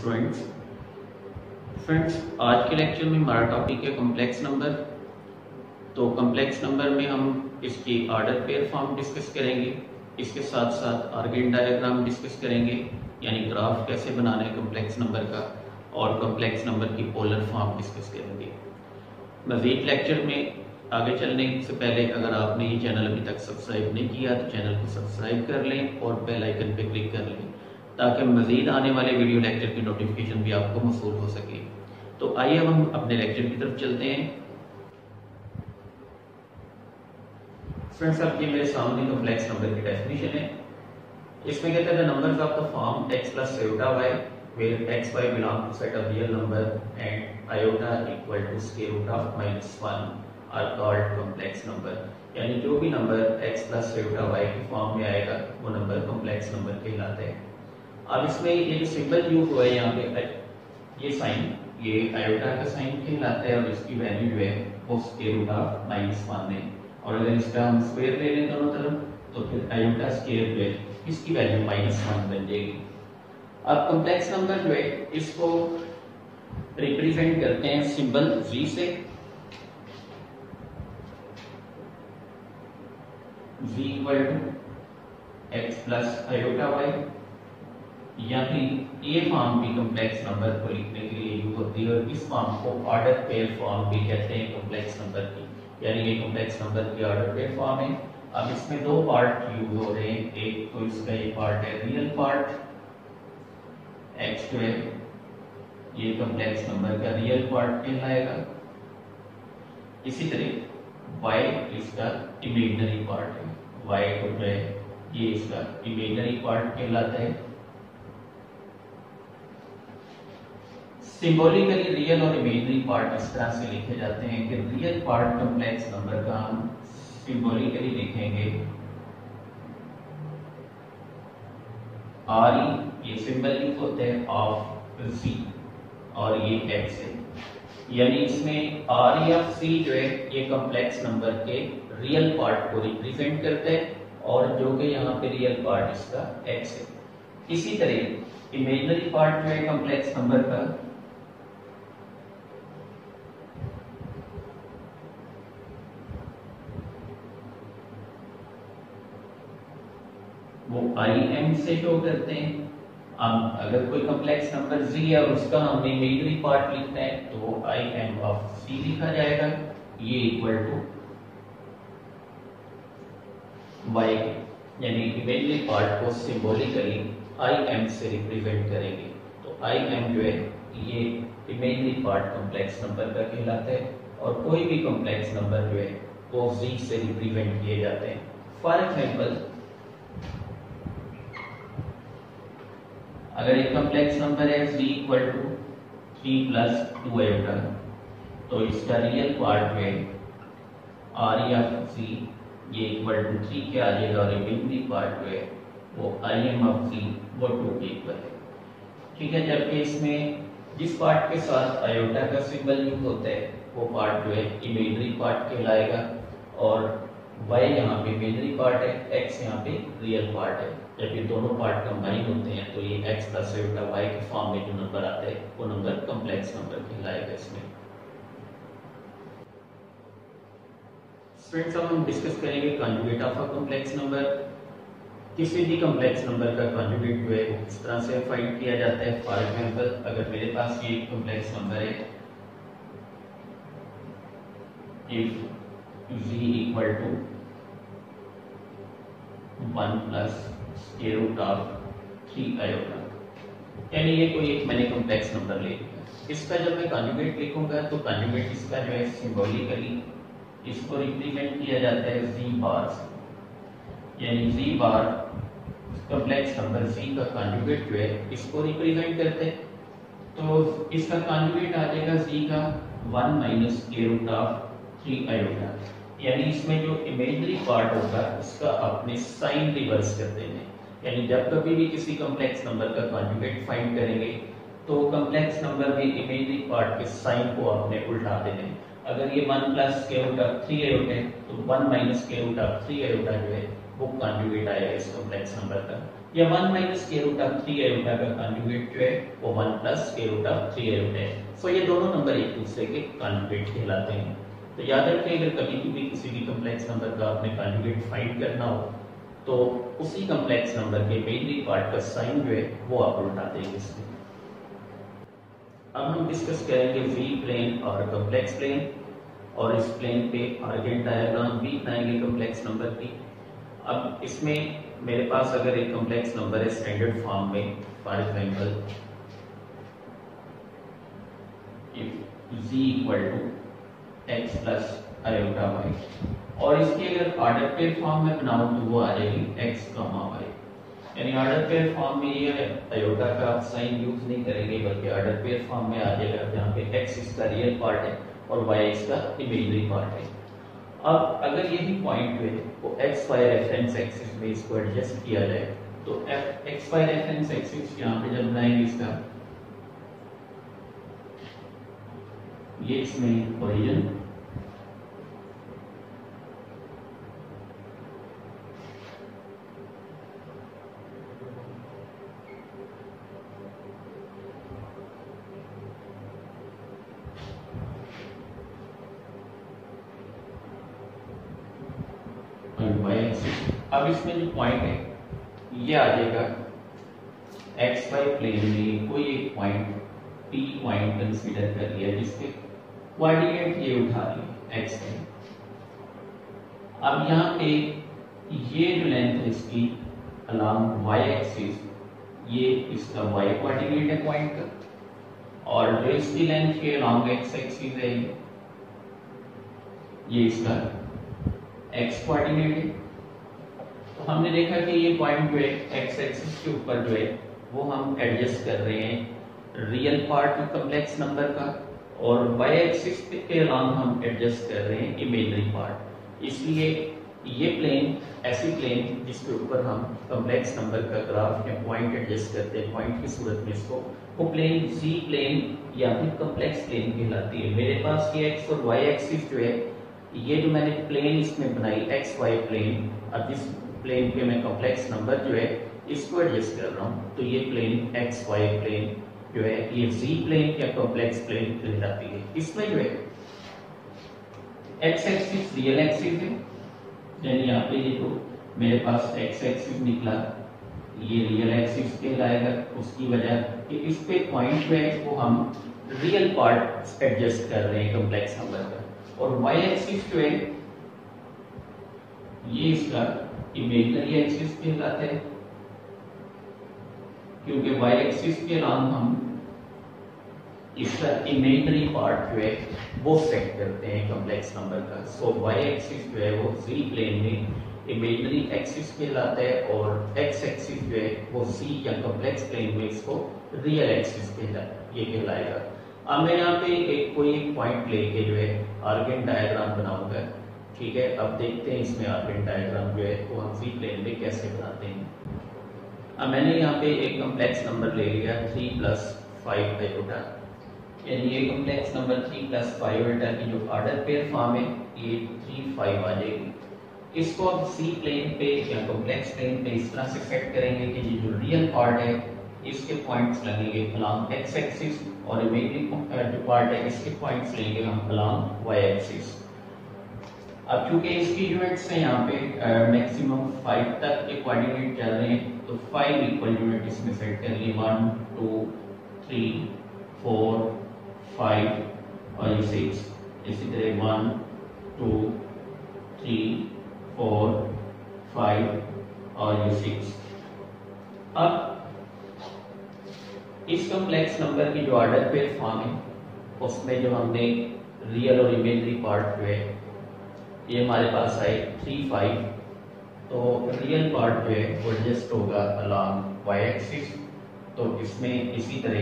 Students friends आज के lecture में हमारा टॉपिक है कॉम्प्लेक्स नंबर। तो कॉम्प्लेक्स नंबर में हम इसकी ऑर्डर पेयर फॉर्म डिस्कस करेंगे, इसके साथ साथ आर्गेन डायग्राम डिस्कस करेंगे, यानी ग्राफ कैसे बनाना है कॉम्प्लेक्स नंबर का, और कॉम्प्लेक्स नंबर की पोलर फॉर्म डिस्कस करेंगे। मज़ीद लेक्चर में आगे चलने से पहले अगर आपने ये चैनल अभी तक सब्सक्राइब नहीं किया तो चैनल को सब्सक्राइब कर लें और बेल आइकन पर क्लिक कर लें ताकि मज़ीद आने वाले वीडियो लेक्चर की नोटिफिकेशन भी आपको मौसूल हो सके। तो आइए अब हम अपने लेक्चर की तरफ चलते हैं। फ्रेंड्स अब ये मेरे सामने कॉम्प्लेक्स नंबर की डेफिनेशन है। इसमें कहते हैं the numbers of the form x plus iota y where x y belong to set of real number and iota equal to square root of -1 are called complex number। यानी जो भी number x plus iota y की form में आएगा वो number complex number कहलाते हैं। अब इसमें ये जो सिंबल यूज हुआ है यहाँ पे, ये साइन, ये आयोटा का साइन कहलाता है और इसकी वैल्यू जो है वो स्क्वायर रूट ऑफ -1 है। और अगर इसका हम स्क्वायर ले लें दोनों तरफ तो फिर आयोटा स्क्वायर जो है इसकी वैल्यू -1 बन जाएगी। अब कॉम्प्लेक्स नंबर जो है इसको रिप्रेजेंट करते हैं सिंबल v से। v equal to x plus iota y, या फिर ये फॉर्म भी कॉम्प्लेक्स नंबर को लिखने के लिए यूज होती है और इस फॉर्म को ऑर्डर पेयर फॉर्म भी कहते हैं कॉम्प्लेक्स नंबर की, यानी ये कॉम्प्लेक्स नंबर की ऑर्डर पेयर फॉर्म है। अब इसमें दो पार्ट यूज हो रहे हैं, एक तो इसका ये पार्ट है रियल पार्ट x जो है ये कॉम्प्लेक्स नंबर का रियल पार्ट कहलाएगा, इसी तरह y इसका इमेजिनरी पार्ट है, y को जो है ये इसका इमेजिनरी पार्ट कहलाता है। सिंबॉलिकली रियल और इमेजिनरी पार्ट इस तरह से लिखे जाते हैं कि रियल पार्ट कॉम्प्लेक्स नंबर का हम सिंबॉलिकली लिखेंगे RE, ये सिंबल यूज होते हैं ऑफ C और ये X है, यानी इसमें RE ऑफ C जो है ये कॉम्प्लेक्स नंबर के रियल पार्ट को रिप्रेजेंट करते हैं और जो कि यहाँ पे रियल पार्ट इसका X है। इसी तरह इमेजिनरी पार्ट जो है कॉम्प्लेक्स नंबर का वो IM से शो करते हैं। अब अगर कोई कॉम्प्लेक्स नंबर Z है और उसका हमने इमेजिनरी पार्ट लिखना है तो IM ऑफ C लिखा जाएगा, ये इक्वल टू Y, यानी इमेजिनरी पार्ट को सिंबॉलिकली IM से रिप्रेजेंट करेंगे। तो IM जो है ये इमेजिनरी पार्ट कॉम्प्लेक्स नंबर का कहलाता है और कोई भी कॉम्प्लेक्स नंबर जो है वो Z से रिप्रेजेंट किए जाते हैं। फॉर एग्जाम्पल अगर एक कॉम्प्लेक्स नंबर है z equal to 3 plus 2 iota, तो इसका रियल पार्ट जो है RE ऑफ C ये इक्वल टू 3 के आ जाएगा और इमेजिनरी पार्ट जो है वो IM ऑफ C वो 2 के इक्वल है। ठीक है, जबकि इसमें जिस पार्ट के साथ आयोटा का सिंबल यूज होता है वो पार्ट जो है इमेजिनरी पार्ट कहलाएगा और y यहाँ पे इमेजिनरी पार्ट है, x यहाँ पे रियल पार्ट है। जब ये दोनों पार्ट कंबाइन होते हैं तो ये x प्लस आयोटा y के फॉर्म में जो नंबर आता है वो नंबर कॉम्प्लेक्स नंबर कहलाएगा। इसमें फ्रेंड्स अब हम डिस्कस करेंगे conjugate of a complex number. किसी भी कॉम्प्लेक्स नंबर का कॉन्जुगेट जो है वो किस तरह से फाइंड किया जाता है। फॉर एग्जांपल अगर मेरे पास ये कॉम्प्लेक्स नंबर है if z equal to 1 plus square root of 3 iota, यानी ये कोई एक मैंने कॉम्प्लेक्स नंबर ले लिया, इसका जब मैं कॉन्जुगेट लिखूंगा तो कॉन्जुगेट इसका जो है सिंबॉलिकली इसको रिप्रेजेंट किया जाता है z बार से, यानी z बार कॉम्प्लेक्स नंबर z का कॉन्जुगेट जो है इसको रिप्रेजेंट करते हैं। तो इसका कॉन्जुगेट आ जाएगा z का 1 minus square root of 3 iota, यानी इसमें जो इमेजिनरी पार्ट होगा उसका अपने साइन रिवर्स कर देंगे, यानी जब कभी भी किसी कॉम्प्लेक्स नंबर का कॉन्जुगेट फाइंड करेंगे तो कॉम्प्लेक्स नंबर में इमेजिनरी पार्ट के साइन को अपने उल्टा देंगे। अगर ये 1 plus square root of 3 iota है तो 1 minus square root of 3 iota जो है वो कॉन्जुगेट आएगा इस कॉम्प्लेक्स नंबर का। या 1 minus square root of 3 iota का कॉन्जुगेट जो है वो 1 plus square root of 3 iota है। सो ये दोनों नंबर एक दूसरे के कॉन्जुगेट कहलाते हैं। तो याद रखें, अगर कभी भी किसी भी कॉम्प्लेक्स नंबर का आपने कॉन्जुगेट फाइंड करना हो तो उसी कॉम्प्लेक्स नंबर के इमेजिनरी पार्ट का साइन जो है वो आप उल्टा देंगे इसमें। अब हम डिस्कस करेंगे वी प्लेन और कॉम्प्लेक्स प्लेन, और इस प्लेन पे आर्गेन डायग्राम भी बनाएंगे कॉम्प्लेक्स नंबर की। अब इसमें मेरे पास अगर एक कॉम्प्लेक्स नंबर है स्टैंडर्ड फॉर्म में, for example z equal to x plus iota y, और इसकी अगर ऑर्डर पेयर फॉर्म में बनाऊं तो वो आ जाएगी x कॉमा y। यानी ऑर्डर पेयर फॉर्म में ये आयोटा का आप साइन यूज नहीं करेंगे, बल्कि ऑर्डर पेयर फॉर्म में आ जाएगा जहाँ पे x इसका रियल पार्ट है और y इसका इमेजिनरी पार्ट है। अब अगर यही पॉइंट है तो एक्स वाई रेफरेंस एक्सिस में इसको एडजस्ट किया जाए तो एक्स वाई रेफरेंस एक्सिस यहाँ पे जब बनाएंगे इसका, ये इसमें ओरिजिन, अब इसमें जो पॉइंट है ये आ जाएगा एक्स वाई प्लेन में कोई एक पॉइंट P पॉइंट कंसीडर कर लिया जिसके कोऑर्डिनेट ये उठा लिए एक्स है। अब यहाँ पे ये जो लेंथ है इसकी अलोंग y एक्सिस, ये इसका y कोऑर्डिनेट है पॉइंट का, और जो इसकी लेंथ है अलोंग x एक्सिस है ये इसका x कोऑर्डिनेट है। तो हमने देखा कि ये पॉइंट जो है x एक्सिस के ऊपर जो है वो हम एडजस्ट कर रहे हैं रियल पार्ट कॉम्प्लेक्स नंबर का, और y एक्सिस के अलोंग हम एडजस्ट कर रहे हैं इमेजिनरी पार्ट। इसलिए ये प्लेन ऐसी प्लेन जिसके ऊपर हम कॉम्प्लेक्स नंबर का ग्राफ या पॉइंट एडजस्ट करते हैं पॉइंट की सूरत में, इसको वो प्लेन z प्लेन या फिर कॉम्प्लेक्स प्लेन कहलाती है। मेरे पास ये x और y एक्सिस जो है, ये जो मैंने प्लेन इसमें बनाई एक्स वाई प्लेन, अब जिस प्लेन पे मैं कॉम्प्लेक्स नंबर जो है इसको एडजस्ट कर रहा हूँ, तो ये प्लेन एक्स वाई प्लेन जो है ये z प्लेन या कॉम्प्लेक्स प्लेन कहलाती है। इसमें जो है x एक्सिस रियल एक्सिस है, यानी यहाँ पे ये तो मेरे पास x एक्सिस निकला, ये रियल एक्सिस कहलाएगा उसकी वजह कि इस पे पॉइंट जो है वो हम रियल पार्ट एडजस्ट कर रहे हैं कॉम्प्लेक्स नंबर का, और y एक्सिस जो है ये इसका इमेजिनरी एक्सिस कहलाता है, क्योंकि y एक्सिस के नाम हम इसका इमेजिनरी पार्ट जो है वो सेट करते हैं कॉम्प्लेक्स नंबर का। सो y एक्सिस जो है वो z प्लेन में इमेजिनरी एक्सिस कहलाता है, और x एक्सिस जो है वो z या कॉम्प्लेक्स प्लेन में इसको रियल एक्सिस कहलाएगा। अब मैं यहाँ पे कोई एक पॉइंट लेके जो है आर्गेन डायग्राम बनाऊंगा, ठीक है। अब देखते हैं इसमें आर्गेन डायग्राम जो है वो हम z प्लेन में कैसे बनाते हैं। अब मैंने यहाँ पे एक कॉम्प्लेक्स नंबर ले लिया 3 + 5 आयोटा, यानी ये कॉम्प्लेक्स नंबर 3 + 5 आयोटा की जो ऑर्डर पेयर फॉर्म है ये 3 5 आ जाएगी। इसको अब सी प्लेन पे या कॉम्प्लेक्स प्लेन पे इस तरह से सेट करेंगे कि ये जो रियल पार्ट है इसके पॉइंट्स लगेंगे अलोंग x एक्सिस, और इमेजिनरी जो पार्ट है इसके पॉइंट्स लेंगे हम अलोंग y एक्सिस। अब चूंकि इसकी यूनिट्स हैं यहाँ पे मैक्सिमम 5 तक के कोऑर्डिनेट चल रहे हैं, तो 5 इक्वल यूनिट इसमें सेट कर लिए 1 2 3 4 5 और ये 6। इसी तरह 1 2 3 4 5 और ये 6। अब इस कॉम्प्लेक्स नंबर की जो ऑर्डर पेयर फॉर्म है उसमें जो हमने रियल और इमेजिनरी पार्ट जो है ये हमारे पास आए 3 5, तो रियल पार्ट जो है वो एडजस्ट होगा अलोंग y एक्सिस, तो इसमें इसी तरह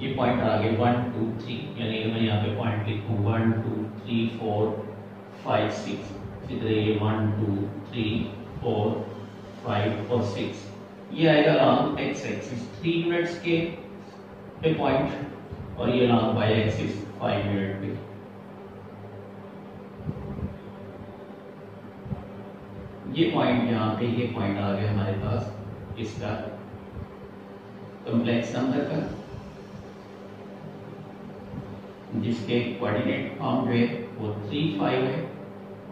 ये पॉइंट आ गए 1 2 3, यानी मैं यहाँ पे पॉइंट लिखूँ 1 2 3 4 5 6, इसी तरह ये 1 2 3 4 5 और 6, ये आएगा अलोंग x एक्सिस 3 यूनिट्स के पे पॉइंट, और ये अलोंग y एक्सिस 5 यूनिट पे। ये पॉइंट यहाँ पे ये पॉइंट आ गया हमारे पास इसका कॉम्प्लेक्स नंबर का, जिसके कोऑर्डिनेट फॉर्म जो है वो 3 5 है,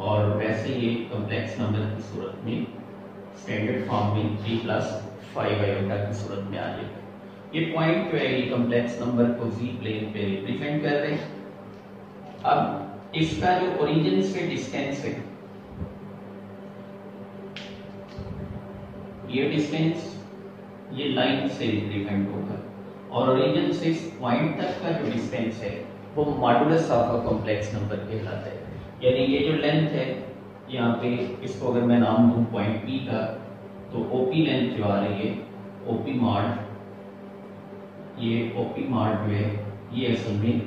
और वैसे ये कॉम्प्लेक्स नंबर की सूरत में स्टैंडर्ड फॉर्म में 3 + 5 आयोटा की सूरत में आ जाएगा। ये पॉइंट जो है ये कॉम्प्लेक्स नंबर को जी प्लेन पे रिप्रेजेंट कर रहे हैं। अब इसका जो ओरिजिन से डिस्टेंस है, ये डिस्टेंस ये लाइन से रिप्रेजेंट होगा, और ओरिजिन से इस पॉइंट तक का जो डिस्टेंस है वो modulus of a complex number कहलाता है। यानी ये जो लेंथ है यहाँ पे, इसको अगर मैं नाम दूं पॉइंट P का, तो OP लेंथ जो आ रही है OP मॉड, ये OP मॉड जो है ये असल में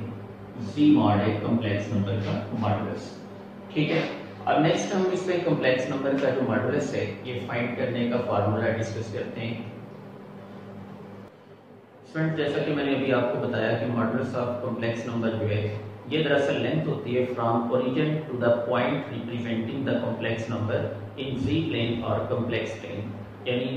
Z मॉड है कॉम्प्लेक्स नंबर का मॉडुलस। ठीक है, अब नेक्स्ट हम इसमें कॉम्प्लेक्स नंबर का जो मॉडुलस है ये फाइंड करने का फार्मूला डिस्कस करते हैं। फ्रेंड्स, जैसा कि मैंने अभी आपको बताया कि मॉडुलस ऑफ कॉम्प्लेक्स नंबर जो है ये दरअसल लेंथ होती है from origin to the point representing the complex number in z plane और कॉम्प्लेक्स प्लेन। यानी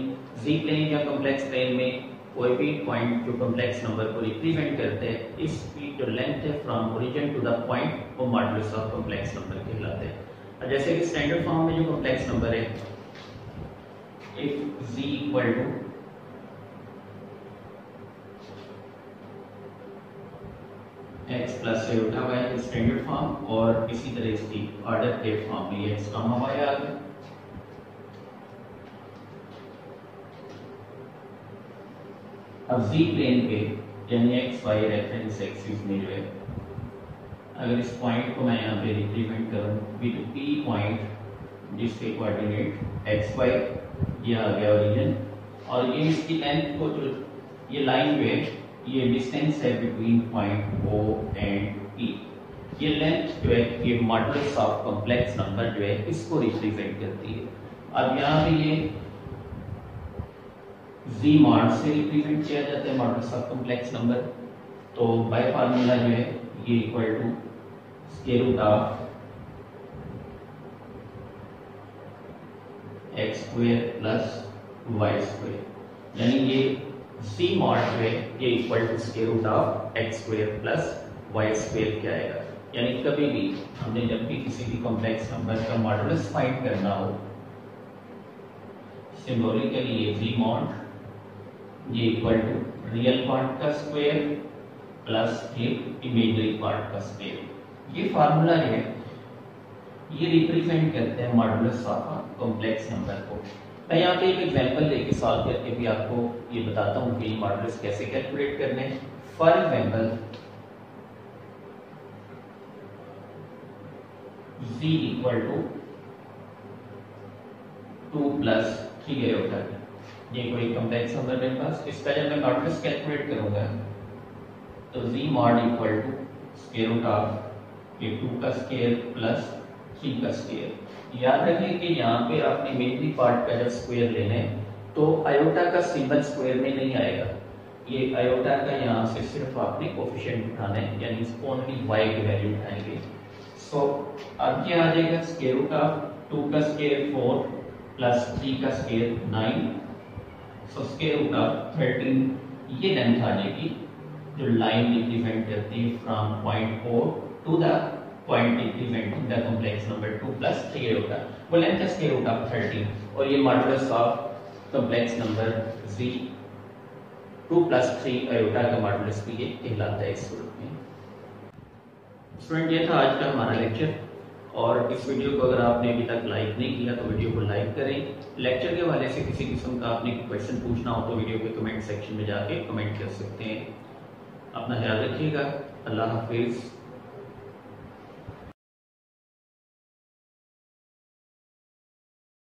जी प्लेन या कॉम्प्लेक्स प्लेन में कोई भी पॉइंट जो कॉम्प्लेक्स नंबर को रिप्रेजेंट करते हैं, इसकी जो लेंथ है from origin to the point वो मॉडुलस ऑफ कॉम्प्लेक्स नंबर कहलाते हैं। जैसे कि स्टैंडर्ड फॉर्म में जो कॉम्प्लेक्स नंबर है, if z equal to x plus iota y standard form, और इसी तरह इसकी ऑर्डर के फॉर्म में x कॉमा y आ गया। अब z प्लेन पे यानी x y रेफरेंस एक्सिस में जो है, अगर इस पॉइंट को मैं यहाँ पे रिप्रेजेंट करूँ विद p पॉइंट जिसके कोऑर्डिनेट x y, ये आ गया ओरिजिन, और ये इसकी लेंथ को जो ये लाइन जो है ये डिस्टेंस है between point O and P। ये लेंथ जो है ये मॉडुलस ऑफ कॉम्प्लेक्स नंबर जो है इसको रिप्रेजेंट करती है। अब यहाँ पे ये Z मॉड से रिप्रेजेंट किया जाता है मॉडुलस ऑफ कॉम्प्लेक्स नंबर, तो बाय फार्मूला जो है ये equal to square root of x square plus y square, यानी ये C मॉड जो है ये equal to square root of x square plus y square क्या आएगा। यानी कभी भी हमने जब भी किसी भी कॉम्प्लेक्स नंबर का मॉडुलस फाइंड करना हो, सिंबॉलिकली ये Z मॉड ये इक्वल टू रियल पार्ट का स्क्वायर प्लस ये इमेजिनरी पार्ट का स्क्वायर। ये फार्मूला है ये रिप्रेजेंट करते हैं मॉडुलस ऑफ कॉम्प्लेक्स नंबर को। मैं यहाँ पे एक एग्जांपल लेके सॉल्व करके भी आपको ये बताता हूँ कि मॉडुलस कैसे कैलकुलेट करने। For example z equal to 2 + 3 iota, ये कोई कॉम्प्लेक्स नंबर मेरे पास, इसका जब मैं मॉडुलस कैलकुलेट करूंगा तो z mod equal to square root of ये 2 का स्क्वायर प्लस 3 का स्क्वायर। याद रखें कि यहाँ पे आपने इमेजिनरी पार्ट का जब स्क्वायर लेना है तो आयोटा का सिंबल स्क्वायर में नहीं आएगा, ये आयोटा का यहाँ से सिर्फ आपने कोफिशिएंट उठाना है, यानी इसको ओनली y की वैल्यू उठाएंगे। सो अब क्या आ जाएगा, स्क्वायर रूट ऑफ 2 का स्क्वायर 4 प्लस 3 का square 9, so square root of 13। ये लेंथ आ जाएगी जो लाइन रिप्रेजेंट करती है from point O to the point representing the complex number 2 + 3 iota, वो लेंथ है स्क्वायर रूट ऑफ 13, और ये modulus of complex number Z 2 + 3 iota का मॉडुलस भी ये कहलाता है इस सूरत में। स्टूडेंट, ये था आज का हमारा लेक्चर, और इस वीडियो को अगर आपने अभी तक लाइक नहीं किया तो वीडियो को लाइक करें। लेक्चर के हवाले से किसी किस्म का आपने क्वेश्चन पूछना हो तो वीडियो के कमेंट सेक्शन में जाके कमेंट कर सकते हैं। अपना ख्याल रखिएगा। अल्लाह हाफिज़।